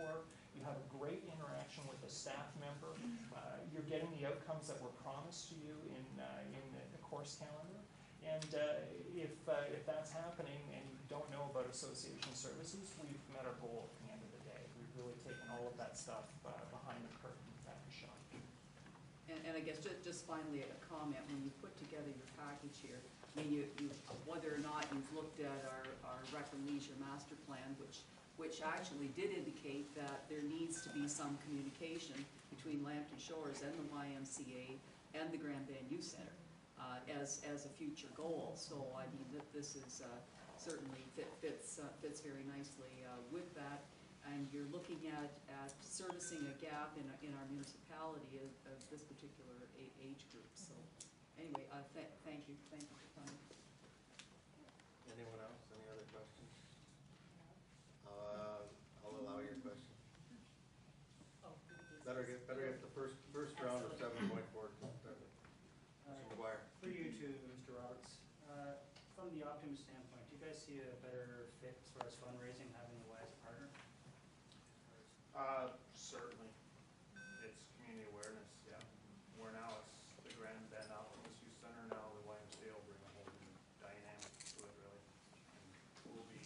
for. You have a great interaction with a staff member. You're getting the outcomes that were promised to you in the course calendar. And if that's happening and you don't know about association services, we've met our goal at the end of the day. We've really taken all of that stuff behind the curtain at the shop. And I guess just finally a comment, when you put together your package here, I mean, you whether or not you've looked at our Rec and Leisure Master Plan, which actually did indicate that there needs to be some communication between Lambton Shores and the YMCA and the Grand Bend Youth Center as a future goal. So I mean that this is certainly fits very nicely with that. And you're looking at servicing a gap in our municipality of this particular age group. So anyway, thank you for coming. Anyone else? Any other questions? I'll allow your question. Oh, Better get the first round of 7.4. Mr. McGuire. For you too, Mr. Roberts. From the Optimum standpoint, do you guys see a better fit as far as fundraising having the Y as a partner? Certainly. It's community awareness, yeah. We're now, it's the Grand Bend Optimist Youth Center, now the YMCA will bring a whole new dynamic to it, really. And we'll be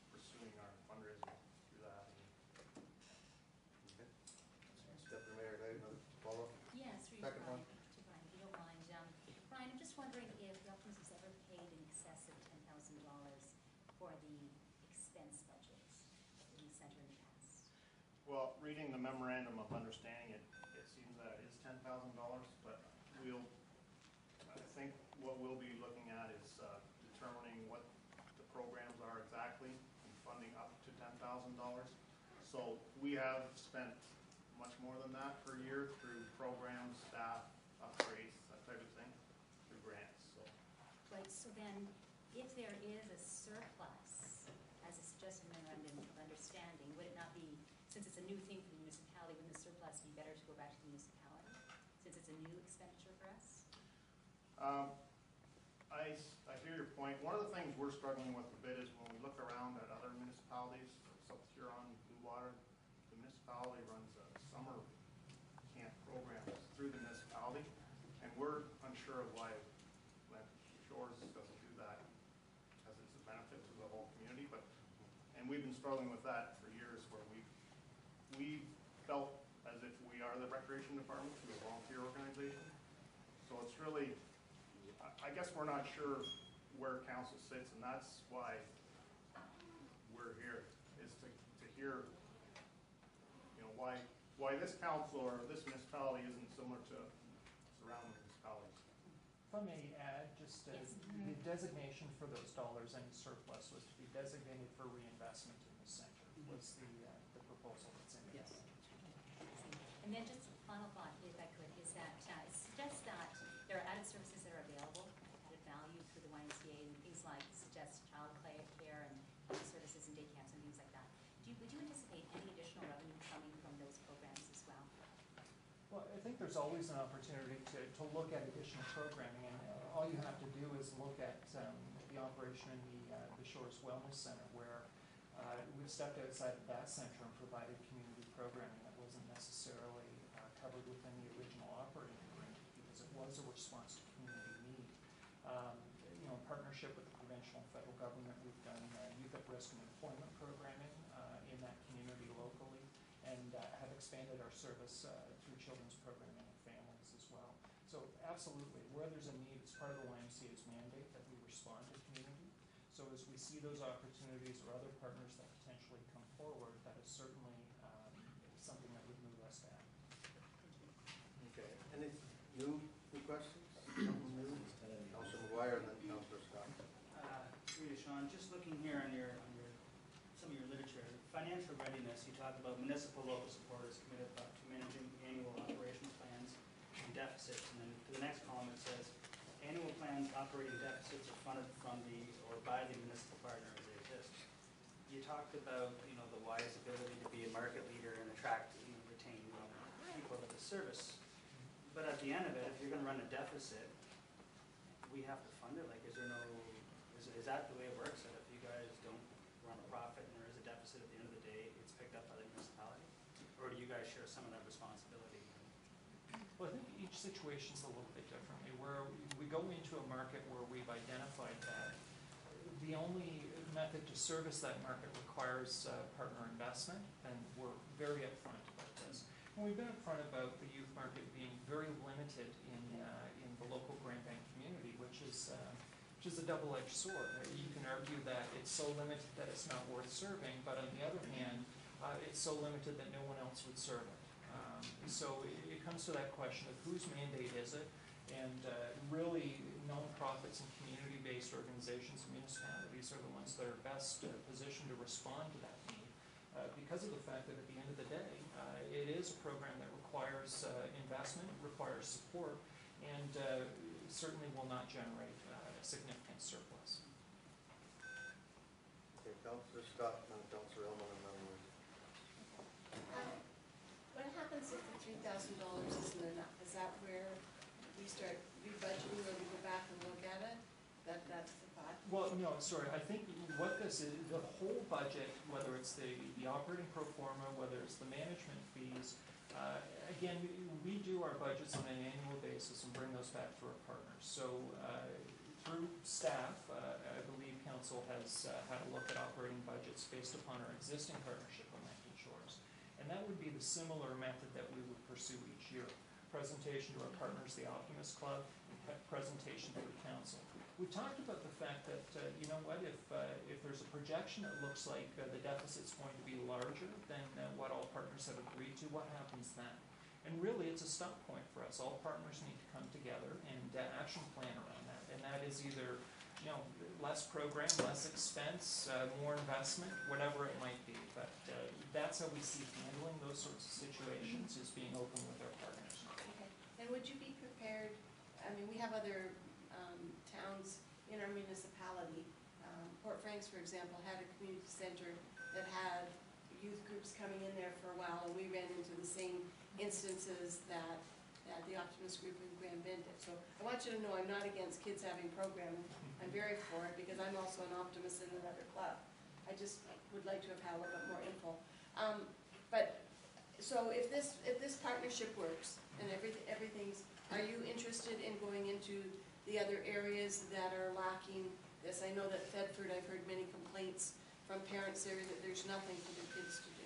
pursuing our fundraising through that. Okay. Deputy Mayor, another follow-up? Yes, Second one. To Brian, if you don't mind. Brian, I'm just wondering if the Optimist has ever paid in excess of $10,000 for the expense budgets in the center in the past. Well, reading the memorandum of understanding, it seems that it is $10,000, but I think what we'll be looking at is determining what the programs are exactly and funding up to $10,000. So we have spent much more than that per year through programs, staff, upgrades, that type of thing, through grants. So. Right, so then if there is a surplus, as a suggested memorandum of understanding, would it not be, since it's a new thing for the municipality, wouldn't the surplus be better to go back to the municipality, since it's a new expenditure for us? I hear your point. One of the things we're struggling with a bit is when we look around at other municipalities, South Huron, Blue Water, the municipality runs a summer camp program through the municipality, and we're unsure of why Lambton Shores doesn't do that, because it's a benefit to the whole community. And we've been struggling with that for years, where we felt as if we are the recreation department through a volunteer organization. So it's really, I guess we're not sure where council sits, and that's why we're here, is to hear, you know, why this council or this municipality isn't similar to surrounding municipalities. If I may add, just the designation for those dollars, any surplus, was to be designated for reinvestment in the center, was the proposal that's in there. Yes. And then just a final thought, if I could, is that it suggests that there are added services that are available, added value through the YMCA, and things like suggest child care and services and day camps and things like that. Would you anticipate any additional revenue coming from those programs as well? Well, I think there's always an opportunity to look at additional programming, and all you have to do is look at the operation in the Shores Wellness Center, where we've stepped outside of that center and provided community programming that wasn't necessarily covered within the original operating agreement, because it was a response to community need. You know, in partnership with the provincial and federal government, we've done youth at risk and employment programming in that community locally, and have expanded our service through children's programming and families as well. So absolutely, where there's a need, it's part of the YMCA's mandate that we respond to community. So as we see those opportunities or other partners that potentially come forward, that is certainly something that would move us to act. Okay. Any new questions? Councilor McGuire and then Councilor Scott. Through you, Sean, just looking here on some of your literature, financial readiness, you talk about municipal local supporters committed to managing annual operational plans and deficits, and then to the next column it says annual plans operating deficits are funded from or by the municipal partner as they exist. You talked about, you know, the Y's ability to be a market leader and attract and retain people to the service, but at the end of it, if you're going to run a deficit, we have to fund it. Like, is that the way it works? That if you guys don't run a profit and there is a deficit at the end of the day, it's picked up by the you guys share some of that responsibility? Well, I think each situation's a little bit differently. Where we go into a market where we've identified that the only method to service that market requires partner investment, and we're very upfront about this. And we've been upfront about the youth market being very limited in the local Grand Bank community, which is a double-edged sword. You can argue that it's so limited that it's not worth serving, but on the other hand, it's so limited that no one else would serve it. So it comes to that question of whose mandate is it, and really nonprofits and community-based organizations and municipalities are the ones that are best positioned to respond to that need, because of the fact that at the end of the day, it is a program that requires investment, requires support, and certainly will not generate a significant surplus. Okay, Councillor Scott, and Councillor Elman, and then What happens if the $3,000 isn't enough? Is that where we start rebudgeting, or we go back and look at it? That's the thought? Well, no, sorry, I think what this is, the whole budget, whether it's the operating pro forma, whether it's the management fees, again, we do our budgets on an annual basis and bring those back to our partners. So through staff, I believe council has had a look at operating budgets based upon our existing partnership on Lantern Shores. And that would be the similar method that we would pursue each year. Presentation to our partners, the Optimist Club, and presentation to the council. We talked about the fact that, you know what, if there's a projection that looks like the deficit's going to be larger than what all partners have agreed to, what happens then? And really, it's a stop point for us. All partners need to come together and action plan around that. And that is either, you know, less program, less expense, more investment, whatever it might be. But that's how we see handling those sorts of situations, is being open with our partners. Okay. And would you be prepared, I mean, we have other towns in our municipality. Port Franks, for example, had a community center that had youth groups coming in there for a while, and we ran into the same instances that the Optimist Group in Grand Bend did. So I want you to know I'm not against kids having programming. I'm very for it, because I'm also an optimist in another club. I just would like to have had a little bit more info. But so if this partnership works and everything's, are you interested in going into the other areas that are lacking this? I know that Thetford, I've heard many complaints from parents there that there's nothing for their kids to do.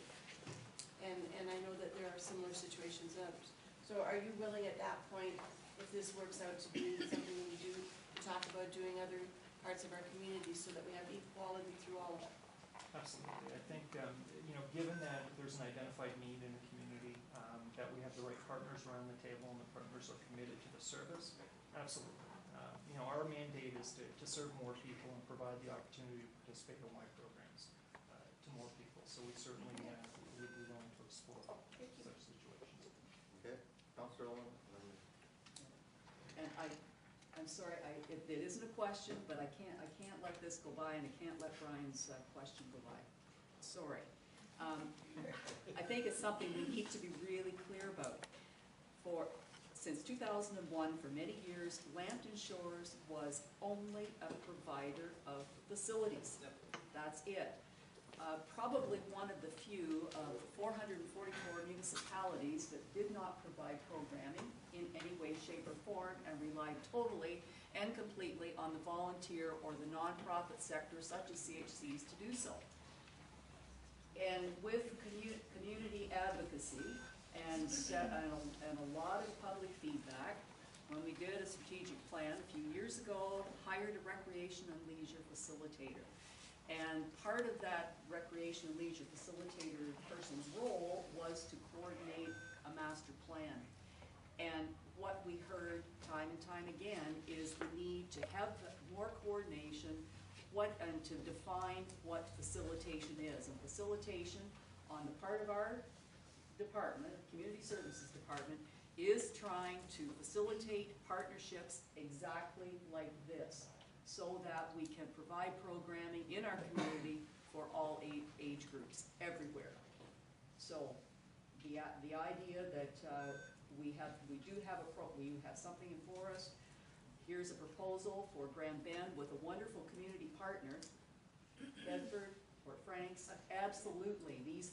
And I know that there are similar situations in others. So are you willing at that point, if this works out to be something we do, to talk about doing other parts of our community so that we have equality through all of it? Absolutely. I think, you know, given that there's an identified need in the community, that we have the right partners around the table and the partners are committed to the service, absolutely. You know, our mandate is to serve more people and provide the opportunity to participate in wide programs to more people. So we certainly would be willing to explore such situations. Okay, Councillor Elman, and then And I'm sorry, it isn't a question, but I can't let this go by, and I can't let Brian's question go by. Sorry. I think it's something we need to be really clear about. Since 2001, for many years, Lambton Shores was only a provider of facilities. That's it. Probably one of the few of 444 municipalities that did not provide programming in any way, shape, or form, and relied totally and completely on the volunteer or the nonprofit sector, such as CHCs, to do so. And with community advocacy and a lot of public feedback, when we did a strategic plan a few years ago, hired a recreation and leisure facilitator. And part of that recreation and leisure facilitator person's role was to coordinate a master plan. And what we heard time and time again is the need to have more coordination and to define what facilitation is. And facilitation on the part of our department, Community Services Department, is trying to facilitate partnerships exactly like this, so that we can provide programming in our community for all age groups everywhere. So the idea that we have something for us. Here's a proposal for Grand Bend with a wonderful community partner, Bedford, Port Franks. Absolutely, these